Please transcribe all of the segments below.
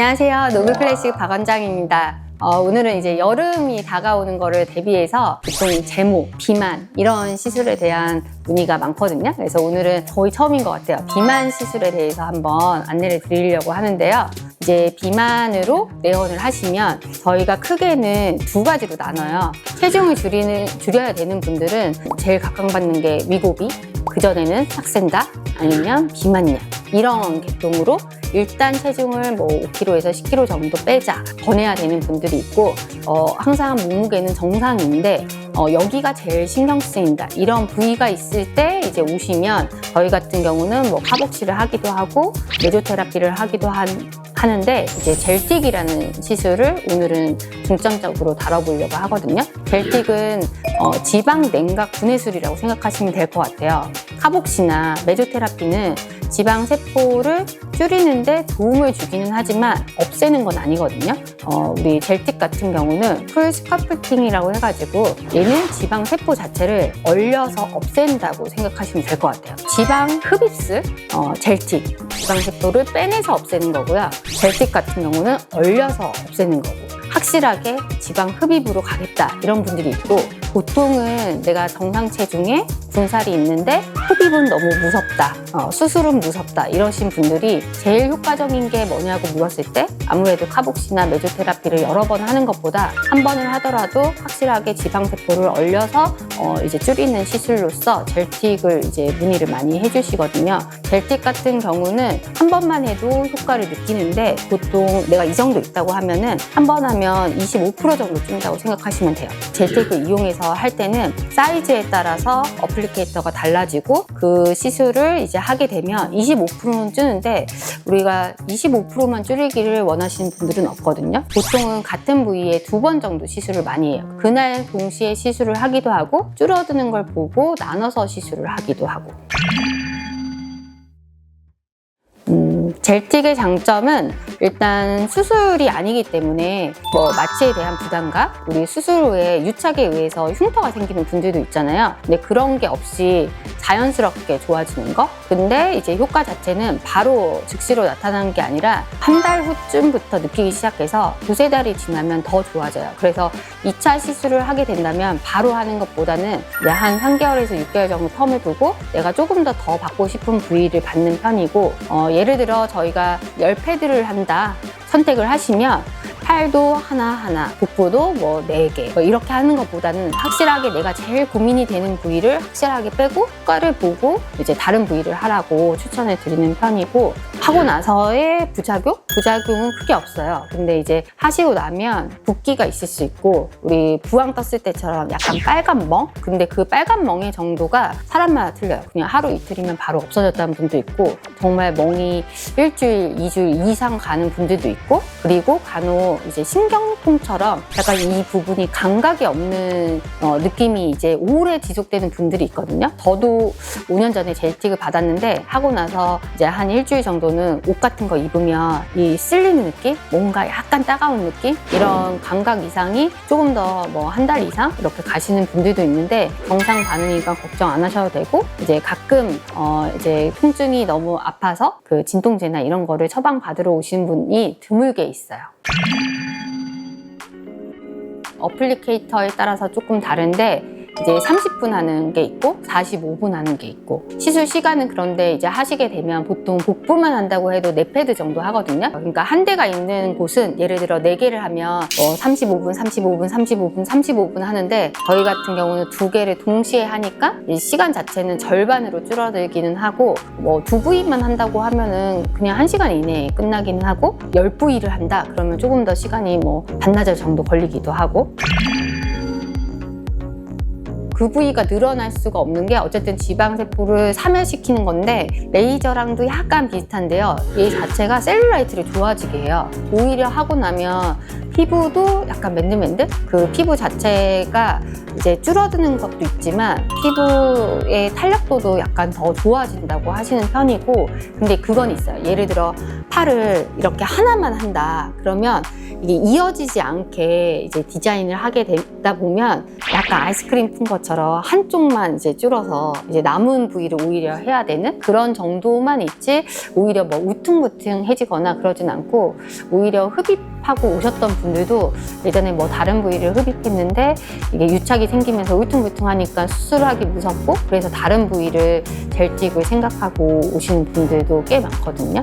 안녕하세요. 노블클래식 박원장입니다. 오늘은 이제 여름이 다가오는 거를 대비해서 보통 제모, 비만 이런 시술에 대한 문의가 많거든요. 그래서 오늘은 거의 처음인 것 같아요. 비만 시술에 대해서 한번 안내를 드리려고 하는데요. 이제 비만으로 내원을 하시면 저희가 크게는 두 가지로 나눠요. 체중을 줄여야 되는 분들은 제일 각광받는 게 위고비, 그전에는 삭센다, 아니면 비만약 이런 계통으로 일단 체중을 5kg에서 10kg 정도 빼자, 권해야 되는 분들이 있고 항상 몸무게는 정상인데 여기가 제일 신경 쓰인다 이런 부위가 있을 때 이제 오시면 저희 같은 경우는 카복시를 하기도 하고 메조테라피를 하기도 하는데 이제 젤틱이라는 시술을 오늘은 중점적으로 다뤄보려고 하거든요. 젤틱은 지방 냉각 분해술이라고 생각하시면 될 것 같아요. 카복시나 메조테라피는 지방 세포를 줄이는데 도움을 주기는 하지만 없애는 건 아니거든요. 우리 젤틱 같은 경우는 풀 스카프팅이라고 해가지고 얘는 지방 세포 자체를 얼려서 없앤다고 생각하시면 될 것 같아요. 지방 흡입술, 젤틱, 지방 세포를 빼내서 없애는 거고요. 젤틱 같은 경우는 얼려서 없애는 거고 확실하게 지방 흡입으로 가겠다 이런 분들이 있고 보통은 내가 정상 체중에 군살이 있는데 흡입은 너무 무섭다, 수술은 무섭다 이러신 분들이 제일 효과적인 게 뭐냐고 물었을 때 아무래도 카복시나 메조테라피를 여러 번 하는 것보다 한 번을 하더라도 확실하게 지방세포를 얼려서 이제 줄이는 시술로서 젤틱을 이제 문의를 많이 해주시거든요. 젤틱 같은 경우는 한 번만 해도 효과를 느끼는데 보통 내가 이 정도 있다고 하면은 한 번 하면 25% 정도 찐다고 생각하시면 돼요. 젤틱을 이용해서 할 때는 사이즈에 따라서 어플리케이터가 달라지고 그 시술을 이제 하게 되면 25%는 줄는데 우리가 25%만 줄이기를 원하시는 분들은 없거든요. 보통은 같은 부위에 2번 정도 시술을 많이 해요. 그날 동시에 시술을 하기도 하고 줄어드는 걸 보고 나눠서 시술을 하기도 하고. 젤틱의 장점은 일단 수술이 아니기 때문에 마취에 대한 부담감, 우리 수술 후에 유착에 의해서 흉터가 생기는 분들도 있잖아요. 근데 그런 게 없이 자연스럽게 좋아지는 거. 근데 이제 효과 자체는 바로 즉시로 나타나는 게 아니라 한 달 후쯤부터 느끼기 시작해서 2-3달이 지나면 더 좋아져요. 그래서 2차 시술을 하게 된다면 바로 하는 것보다는 한 3개월에서 6개월 정도 텀을 두고 내가 조금 더 받고 싶은 부위를 받는 편이고 예를 들어 저희가 10패드를 한다 선택을 하시면 팔도 하나하나, 복부도 4개 이렇게 하는 것보다는 확실하게 내가 제일 고민이 되는 부위를 확실하게 빼고 효과를 보고 이제 다른 부위를 하라고 추천해 드리는 편이고 하고 나서의 부작용은 크게 없어요. 근데 이제 하시고 나면 붓기가 있을 수 있고 우리 부항 떴을 때처럼 약간 빨간 멍? 근데 그 빨간 멍의 정도가 사람마다 틀려요. 그냥 하루 이틀이면 바로 없어졌다는 분도 있고 정말 멍이 일주일, 2주일 이상 가는 분들도 있고 그리고 간혹 이제 신경통처럼 약간 이 부분이 감각이 없는 느낌이 이제 오래 지속되는 분들이 있거든요. 저도 5년 전에 젤틱을 받았는데 하고 나서 이제 한 일주일 정도는 옷 같은 거 입으면 이 쓸리는 느낌? 뭔가 약간 따가운 느낌? 이런 감각 이상이 조금 더 한 달 이상 이렇게 가시는 분들도 있는데 정상 반응이니까 걱정 안 하셔도 되고 이제 가끔 이제 통증이 너무 아파서 그 진통제나 이런 거를 처방받으러 오시는 분이 드물게 있어요. 어플리케이터에 따라서 조금 다른데 이제 30분 하는 게 있고 45분 하는 게 있고 시술 시간은 그런데 이제 하시게 되면 보통 복부만 한다고 해도 4패드 정도 하거든요. 그러니까 한 대가 있는 곳은 예를 들어 4개를 하면 35분, 35분, 35분, 35분 하는데 저희 같은 경우는 2개를 동시에 하니까 시간 자체는 절반으로 줄어들기는 하고 2부위만 한다고 하면은 그냥 1시간 이내에 끝나기는 하고 10부위를 한다 그러면 조금 더 시간이 반나절 정도 걸리기도 하고 그 부위가 늘어날 수가 없는 게 어쨌든 지방세포를 사멸시키는 건데 레이저랑도 약간 비슷한데요. 얘 자체가 셀룰라이트를 좋아지게 해요. 오히려 하고 나면 피부도 약간 맨들맨들? 그 피부 자체가 이제 줄어드는 것도 있지만 피부의 탄력도도 약간 더 좋아진다고 하시는 편이고 근데 그건 있어요. 예를 들어 팔을 이렇게 하나만 한다 그러면 이게 이어지지 않게 이제 디자인을 하게 되다 보면 약간 아이스크림 푼 것처럼 한쪽만 이제 줄어서 이제 남은 부위를 오히려 해야 되는 그런 정도만 있지, 오히려 뭐 우퉁무퉁해지거나 그러진 않고, 오히려 흡입하고 오셨던 분들도 예전에 뭐 다른 부위를 흡입했는데 이게 유착이 생기면서 울퉁불퉁하니까 수술하기 무섭고, 그래서 다른 부위를 젤틱을 생각하고 오시는 분들도 꽤 많거든요.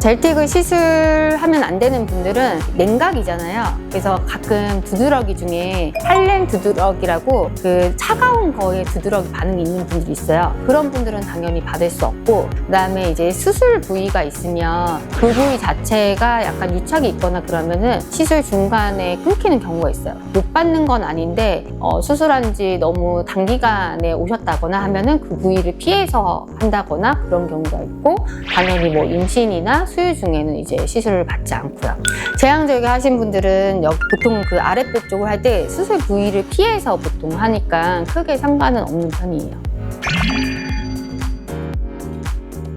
젤틱을 시술하면 안 되는 분들은 냉각이잖아요. 그래서 가끔 두드러기 중에 할렘 두드러기라고 그 차가운 거에 두드러기 반응이 있는 분들이 있어요. 그런 분들은 당연히 받을 수 없고, 그다음에 이제 수술 부위가 있으면 그 부위 자체가 약간 유착이 있거나 그러면은 시술 중간에 끊기는 경우가 있어요. 못 받는 건 아닌데 수술한 지 너무 단기간에 오셨다거나 하면은 그 부위를 피해서 한다거나 그런 경우가 있고, 당연히 뭐 임신이나 수유 중에는 이제 시술을 받지 않고요. 제왕절개 하신 분들은 보통 그 아랫배 쪽을 할 때 수술 부위를 피해서 보통 하니까 크게 상관은 없는 편이에요.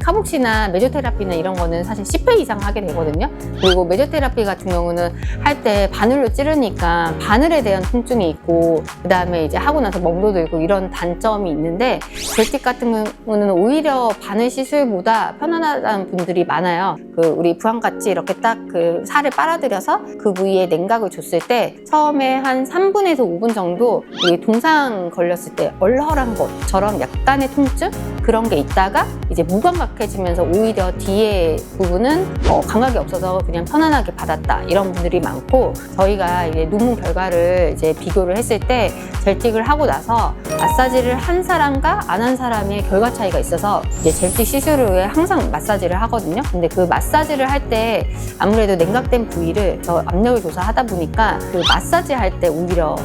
카복시나 메조테라피나 이런 거는 사실 10회 이상 하게 되거든요. 그리고 메조테라피 같은 경우는 할 때 바늘로 찌르니까 바늘에 대한 통증이 있고, 그 다음에 이제 하고 나서 멍도 들고 이런 단점이 있는데, 젤틱 같은 경우는 오히려 바늘 시술보다 편안하다는 분들이 많아요. 우리 부항같이 이렇게 딱 그 살을 빨아들여서 그 부위에 냉각을 줬을 때 처음에 한 3분에서 5분 정도 우리 동상 걸렸을 때 얼얼한 것처럼 약간의 통증? 그런 게 있다가 이제 무감각해지면서 오히려 뒤에 부분은 감각이 없어서 그냥 편안하게 받았다, 이런 분들이 많고, 저희가 이제 논문 결과를 이제 비교를 했을 때 젤틱을 하고 나서 마사지를 한 사람과 안 한 사람의 결과 차이가 있어서 이제 젤틱 시술을 위해 항상 마사지를 하거든요. 근데 그 마사지를 할 때 아무래도 냉각된 부위를 저 압력을 줘서 하다 보니까 그 마사지 할 때 오히려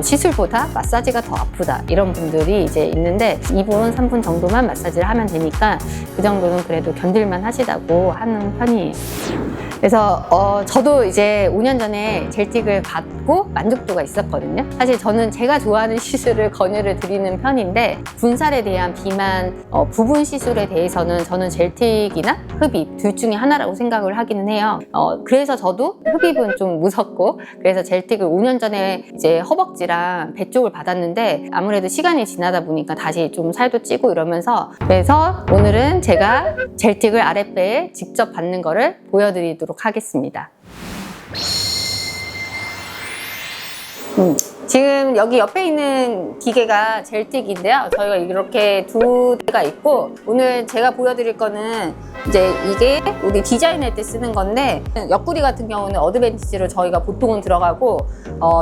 시술보다 마사지가 더 아프다, 이런 분들이 이제 있는데 2분, 3분 정도만 마사지를 하면 되니까 그 정도는 그래도 견딜만 하시다고 하는 편이에요. 그래서 저도 이제 5년 전에 젤틱을 받고 만족도가 있었거든요. 사실 저는 제가 좋아하는 시술을 권유를 드리는 편인데, 분살에 대한 비만 부분 시술에 대해서는 저는 젤틱이나 흡입 둘 중에 하나라고 생각을 하기는 해요. 그래서 저도 흡입은 좀 무섭고, 그래서 젤틱을 5년 전에 이제 허벅지랑 배 쪽을 받았는데 아무래도 시간이 지나다 보니까 다시 좀 살도 찌고 이러면서, 그래서 오늘은 제가 젤틱을 아랫배에 직접 받는 거를 보여드리도록 하겠습니다. 지금 여기 옆에 있는 기계가 젤틱인데요. 저희가 이렇게 두 대가 있고, 오늘 제가 보여드릴 거는 이제 이게 우리 디자인할 때 쓰는 건데, 옆구리 같은 경우는 어드밴티지로 저희가 보통은 들어가고,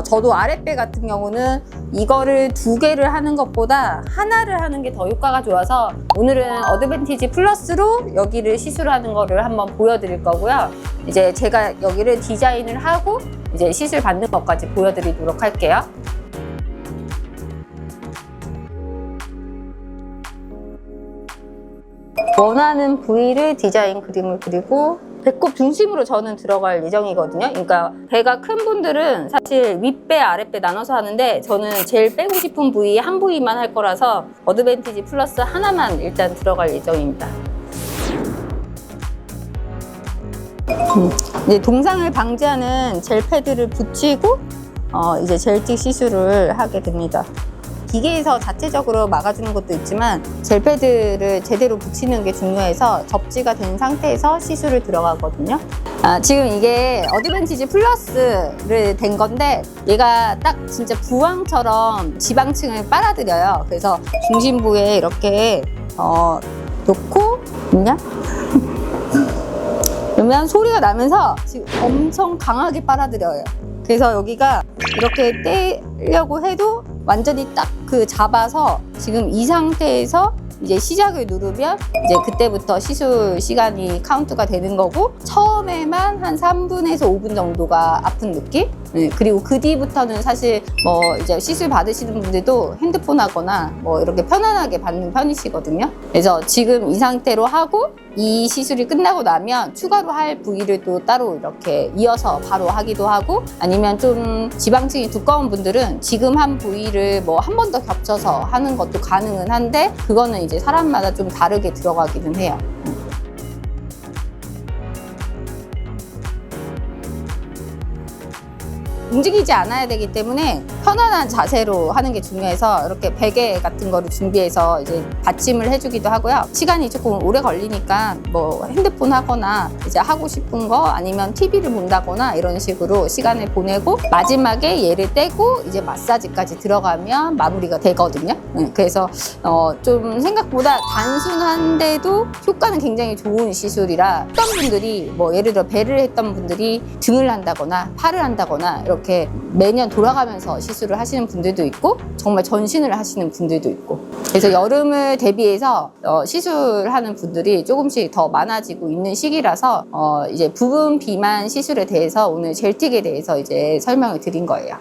저도 아랫배 같은 경우는 이거를 두 개를 하는 것보다 하나를 하는 게 더 효과가 좋아서 오늘은 어드밴티지 플러스로 여기를 시술하는 거를 한번 보여드릴 거고요. 이제 제가 여기를 디자인을 하고 이제 시술 받는 것까지 보여드리도록 할게요. 원하는 부위를 디자인 그림을 그리고 배꼽 중심으로 저는 들어갈 예정이거든요. 그러니까 배가 큰 분들은 사실 윗배, 아랫배 나눠서 하는데, 저는 제일 빼고 싶은 부위 한 부위만 할 거라서 어드밴티지 플러스 하나만 일단 들어갈 예정입니다. 이제 동상을 방지하는 젤 패드를 붙이고 이제 젤틱 시술을 하게 됩니다. 기계에서 자체적으로 막아주는 것도 있지만 젤 패드를 제대로 붙이는 게 중요해서 접지가 된 상태에서 시술을 들어가거든요. 지금 이게 어드밴티지 플러스를 된 건데, 얘가 딱 진짜 부항처럼 지방층을 빨아들여요. 그래서 중심부에 이렇게 놓고 있냐? 그러면 소리가 나면서 지금 엄청 강하게 빨아들여요. 그래서 여기가 이렇게 떼려고 해도 완전히 딱 그 잡아서 지금 이 상태에서 이제 시작을 누르면 이제 그때부터 시술 시간이 카운트가 되는 거고, 처음에만 한 3분에서 5분 정도가 아픈 느낌? 네, 그리고 그 뒤부터는 사실 뭐 이제 시술 받으시는 분들도 핸드폰 하거나 뭐 이렇게 편안하게 받는 편이시거든요. 그래서 지금 이 상태로 하고 이 시술이 끝나고 나면 추가로 할 부위를 또 따로 이렇게 이어서 바로 하기도 하고, 아니면 좀 지방층이 두꺼운 분들은 지금 한 부위를 뭐 한 번 더 겹쳐서 하는 것도 가능은 한데, 그거는 이제 사람마다 좀 다르게 들어가기는 해요. 움직이지 않아야 되기 때문에 편안한 자세로 하는 게 중요해서 이렇게 베개 같은 거를 준비해서 이제 받침을 해주기도 하고요. 시간이 조금 오래 걸리니까 뭐 핸드폰 하거나 이제 하고 싶은 거 아니면 TV를 본다거나 이런 식으로 시간을 보내고 마지막에 얘를 떼고 이제 마사지까지 들어가면 마무리가 되거든요. 그래서 좀 생각보다 단순한데도 효과는 굉장히 좋은 시술이라 어떤 분들이 뭐 예를 들어 배를 했던 분들이 등을 한다거나 팔을 한다거나 이렇게 매년 돌아가면서 시술을 하시는 분들도 있고 정말 전신을 하시는 분들도 있고 그래서 여름을 대비해서 시술하는 분들이 조금씩 더 많아지고 있는 시기라서 이제 부분 비만 시술에 대해서 오늘 젤틱에 대해서 이제 설명을 드린 거예요.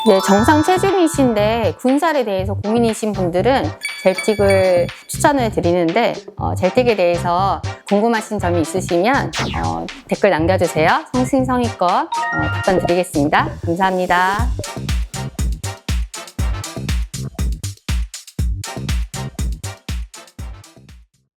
네, 정상 체중이신데 군살에 대해서 고민이신 분들은 젤틱을 추천을 드리는데 젤틱에 대해서 궁금하신 점이 있으시면 댓글 남겨주세요. 성심성의껏 답변 드리겠습니다. 감사합니다.